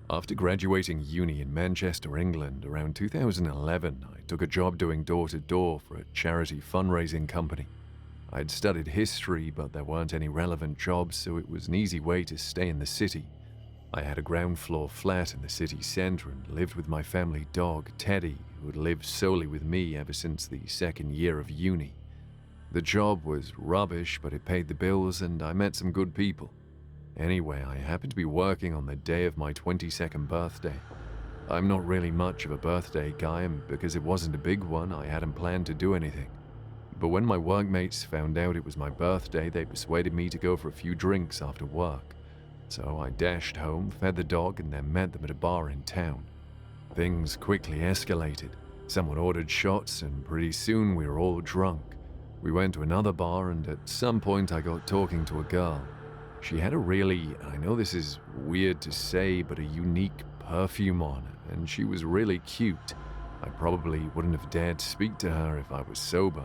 After graduating uni in Manchester, England, around 2011, I took a job doing door-to-door for a charity fundraising company. I'd studied history, but there weren't any relevant jobs, so it was an easy way to stay in the city. I had a ground floor flat in the city centre and lived with my family dog, Teddy, who had lived solely with me ever since the second year of uni. The job was rubbish, but it paid the bills and I met some good people. Anyway, I happened to be working on the day of my 22nd birthday. I'm not really much of a birthday guy, and because it wasn't a big one, I hadn't planned to do anything. But when my workmates found out it was my birthday, they persuaded me to go for a few drinks after work. So I dashed home, fed the dog, and then met them at a bar in town. Things quickly escalated. Someone ordered shots, and pretty soon we were all drunk. We went to another bar, and at some point I got talking to a girl. She had a really, I know this is weird to say, but a unique perfume on, and she was really cute. I probably wouldn't have dared speak to her if I was sober.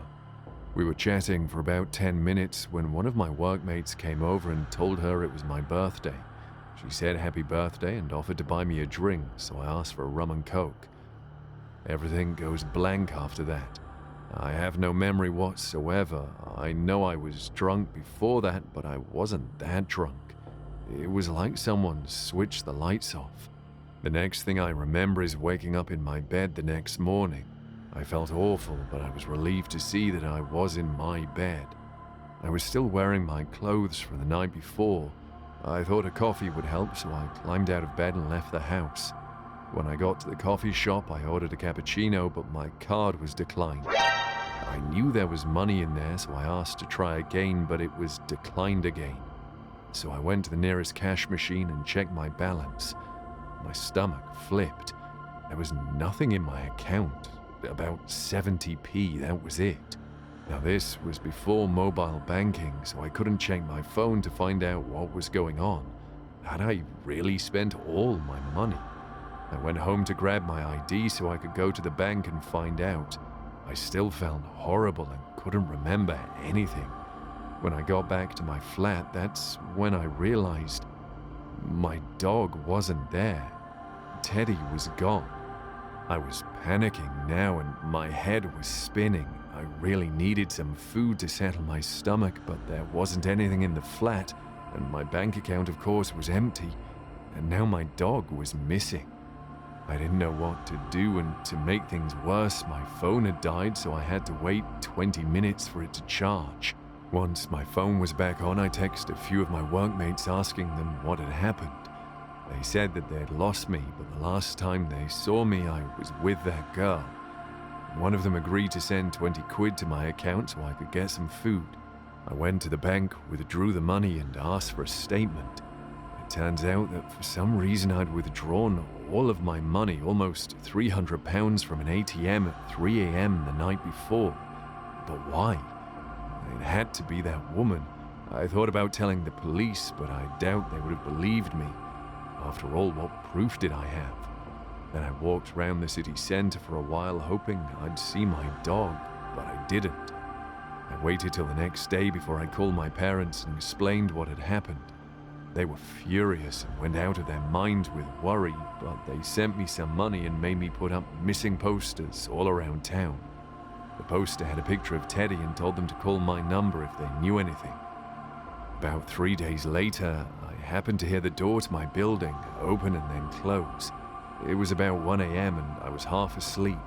We were chatting for about 10 minutes when one of my workmates came over and told her it was my birthday. She said happy birthday and offered to buy me a drink, so I asked for a rum and coke. Everything goes blank after that. I have no memory whatsoever. I know I was drunk before that, but I wasn't that drunk. It was like someone switched the lights off. The next thing I remember is waking up in my bed the next morning. I felt awful, but I was relieved to see that I was in my bed. I was still wearing my clothes from the night before. I thought a coffee would help, so I climbed out of bed and left the house. When I got to the coffee shop, I ordered a cappuccino, but my card was declined. I knew there was money in there, so I asked to try again, but it was declined again. So I went to the nearest cash machine and checked my balance. My stomach flipped. There was nothing in my account. About 70p, that was it. Now this was before mobile banking, so I couldn't check my phone to find out what was going on. Had I really spent all my money? I went home to grab my ID so I could go to the bank and find out. I still felt horrible and couldn't remember anything. When I got back to my flat, that's when I realized my dog wasn't there. Teddy was gone. I was panicking now and my head was spinning. I really needed some food to settle my stomach, but there wasn't anything in the flat, and my bank account, of course, was empty, and now my dog was missing. I didn't know what to do, and to make things worse, my phone had died, so I had to wait 20 minutes for it to charge. Once my phone was back on, I texted a few of my workmates asking them what had happened. They said that they had lost me, but the last time they saw me, I was with that girl. One of them agreed to send 20 quid to my account so I could get some food. I went to the bank, withdrew the money, and asked for a statement. It turns out that for some reason I'd withdrawn all of my money, almost £300 from an ATM at 3 a.m. the night before. But why? It had to be that woman. I thought about telling the police, but I doubt they would have believed me. After all, what proof did I have? Then I walked around the city centre for a while, hoping I'd see my dog, but I didn't. I waited till the next day before I called my parents and explained what had happened. They were furious and went out of their minds with worry, but they sent me some money and made me put up missing posters all around town. The poster had a picture of Teddy and told them to call my number if they knew anything. About 3 days later, I happened to hear the door to my building open and then close. It was about 1 a.m. and I was half asleep.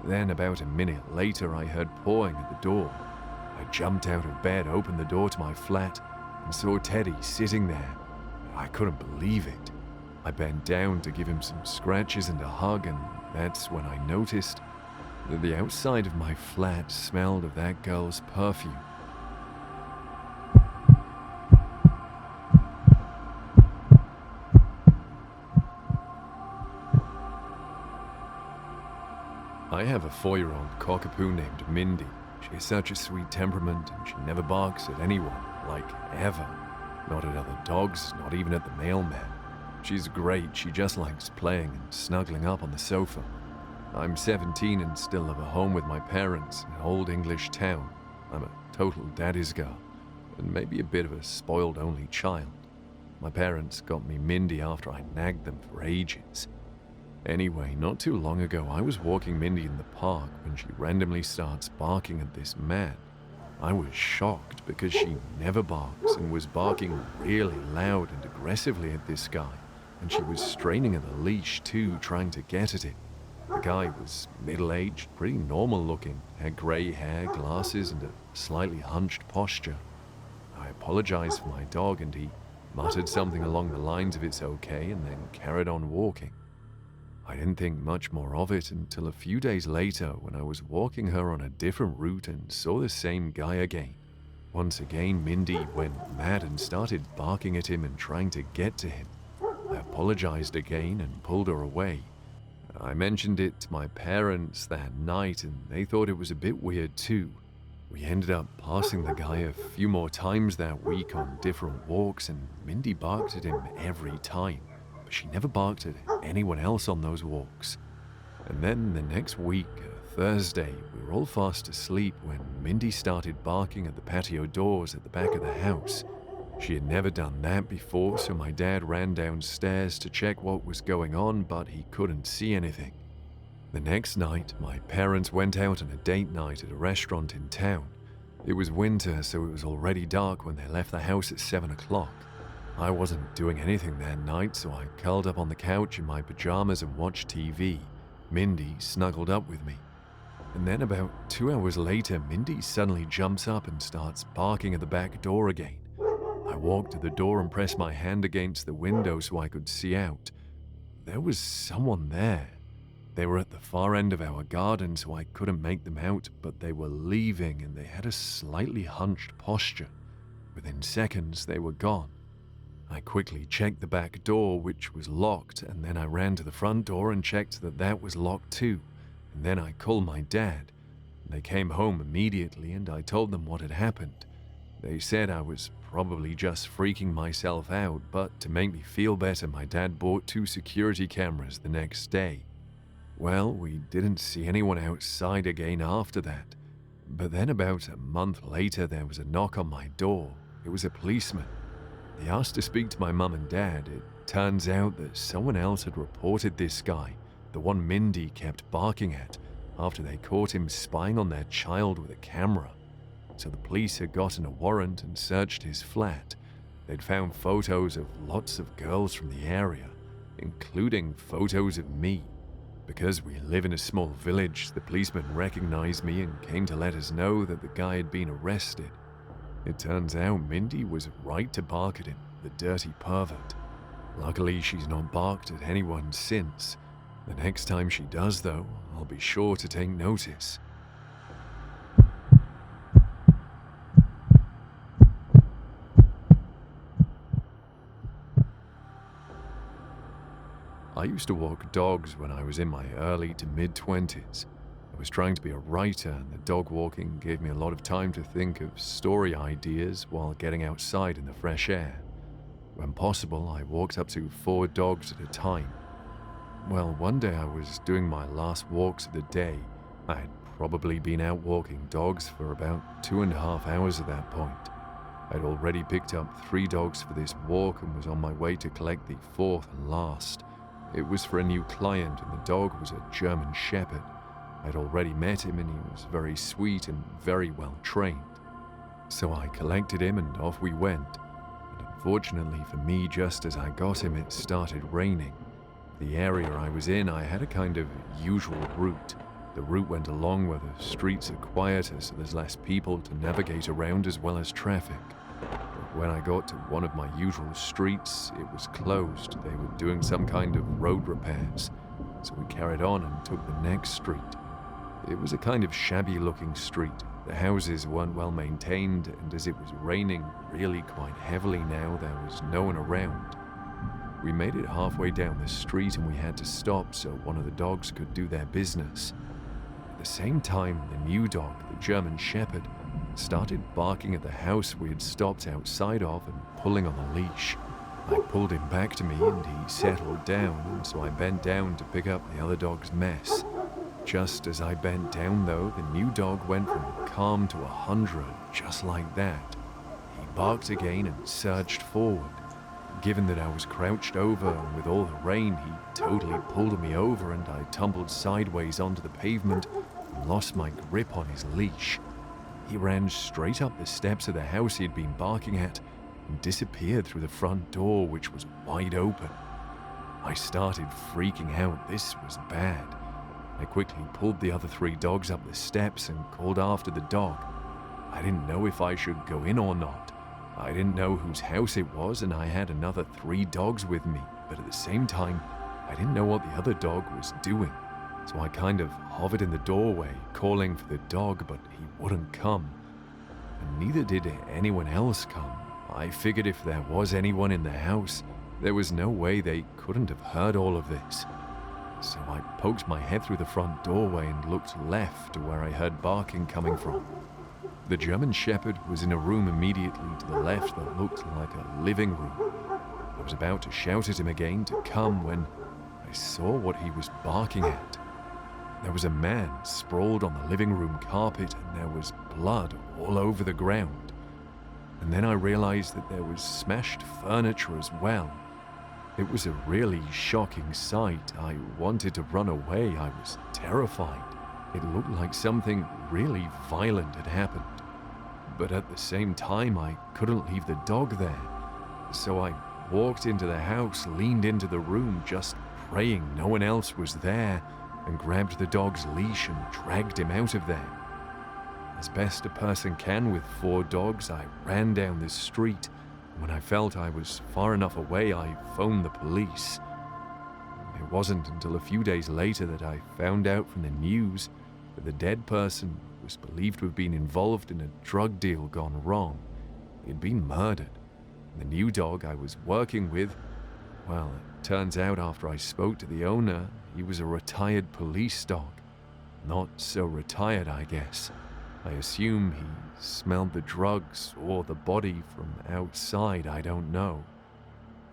Then about a minute later, I heard pawing at the door. I jumped out of bed, opened the door to my flat, and saw Teddy sitting there. I couldn't believe it. I bent down to give him some scratches and a hug, and that's when I noticed that the outside of my flat smelled of that girl's perfume. I have a 4-year-old cockapoo named Mindy. She has such a sweet temperament and she never barks at anyone, like ever. Not at other dogs, not even at the mailman. She's great, she just likes playing and snuggling up on the sofa. I'm 17 and still live at home with my parents in an old English town. I'm a total daddy's girl, and maybe a bit of a spoiled only child. My parents got me Mindy after I nagged them for ages. Anyway, not too long ago, I was walking Mindy in the park when she randomly starts barking at this man. I was shocked because she never barks and was barking really loud and aggressively at this guy, and she was straining at the leash too, trying to get at it. The guy was middle-aged, pretty normal looking, had grey hair, glasses, and a slightly hunched posture. I apologized for my dog and he muttered something along the lines of "it's okay" and then carried on walking. I didn't think much more of it until a few days later when I was walking her on a different route and saw the same guy again. Once again, Mindy went mad and started barking at him and trying to get to him. I apologized again and pulled her away. I mentioned it to my parents that night and they thought it was a bit weird too. We ended up passing the guy a few more times that week on different walks and Mindy barked at him every time. But she never barked at anyone else on those walks. And then the next week, Thursday, we were all fast asleep when Mindy started barking at the patio doors at the back of the house. She had never done that before, so my dad ran downstairs to check what was going on, but he couldn't see anything. The next night, my parents went out on a date night at a restaurant in town. It was winter, so it was already dark when they left the house at 7 o'clock. I wasn't doing anything that night, so I curled up on the couch in my pajamas and watched TV. Mindy snuggled up with me. And then about 2 hours later, Mindy suddenly jumps up and starts barking at the back door again. I walked to the door and pressed my hand against the window so I could see out. There was someone there. They were at the far end of our garden, so I couldn't make them out, but they were leaving and they had a slightly hunched posture. Within seconds, they were gone. I quickly checked the back door, which was locked, and then I ran to the front door and checked that that was locked too. And then I called my dad. They came home immediately and I told them what had happened. They said I was probably just freaking myself out, but to make me feel better, my dad bought 2 security cameras the next day. Well, we didn't see anyone outside again after that. But then about a month later, there was a knock on my door. It was a policeman. They asked to speak to my mum and dad. It turns out that someone else had reported this guy, the one Mindy kept barking at, after they caught him spying on their child with a camera. So the police had gotten a warrant and searched his flat. They'd found photos of lots of girls from the area, including photos of me. Because we live in a small village, the policeman recognized me and came to let us know that the guy had been arrested. It turns out Mindy was right to bark at him, the dirty pervert. Luckily, she's not barked at anyone since. The next time she does, though, I'll be sure to take notice. I used to walk dogs when I was in my early to mid-20s. I was trying to be a writer, and the dog walking gave me a lot of time to think of story ideas while getting outside in the fresh air. When possible, I walked up to 4 dogs at a time. Well, one day I was doing my last walks of the day. I had probably been out walking dogs for about 2.5 hours at that point. I'd already picked up 3 dogs for this walk and was on my way to collect the 4th and last. It was for a new client, and the dog was a German Shepherd. I'd already met him and he was very sweet and very well trained. So I collected him and off we went. But unfortunately for me, just as I got him, it started raining. The area I was in, I had a kind of usual route. The route went along where the streets are quieter, so there's less people to navigate around as well as traffic. But when I got to one of my usual streets, it was closed. They were doing some kind of road repairs. So we carried on and took the next street. It was a kind of shabby-looking street. The houses weren't well maintained, and as it was raining really quite heavily now, there was no one around. We made it halfway down the street and we had to stop so one of the dogs could do their business. At the same time, the new dog, the German Shepherd, started barking at the house we had stopped outside of and pulling on the leash. I pulled him back to me and he settled down, and so I bent down to pick up the other dog's mess. Just as I bent down, though, the new dog went from calm to 100, just like that. He barked again and surged forward. Given that I was crouched over and with all the rain, he totally pulled me over and I tumbled sideways onto the pavement and lost my grip on his leash. He ran straight up the steps of the house he'd been barking at and disappeared through the front door, which was wide open. I started freaking out. This was bad. I quickly pulled the other 3 dogs up the steps and called after the dog. I didn't know if I should go in or not. I didn't know whose house it was, and I had another 3 dogs with me, but at the same time, I didn't know what the other dog was doing. So I kind of hovered in the doorway, calling for the dog, but he wouldn't come. And neither did anyone else come. I figured if there was anyone in the house, there was no way they couldn't have heard all of this. So I poked my head through the front doorway and looked left to where I heard barking coming from. The German Shepherd was in a room immediately to the left that looked like a living room. I was about to shout at him again to come when I saw what he was barking at. There was a man sprawled on the living room carpet and there was blood all over the ground. And then I realized that there was smashed furniture as well. It was a really shocking sight. I wanted to run away. I was terrified. It looked like something really violent had happened. But at the same time, I couldn't leave the dog there. So I walked into the house, leaned into the room, just praying no one else was there, and grabbed the dog's leash and dragged him out of there. As best a person can with 4 dogs, I ran down the street. When I felt I was far enough away, I phoned the police. It wasn't until a few days later that I found out from the news that the dead person was believed to have been involved in a drug deal gone wrong. He had been murdered. The new dog I was working with, well, it turns out after I spoke to the owner, he was a retired police dog. Not so retired, I guess. I assume he smelled the drugs or the body from outside, I don't know.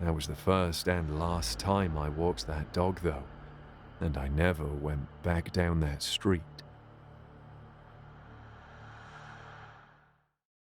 That was the first and last time I walked that dog, though, and I never went back down that street.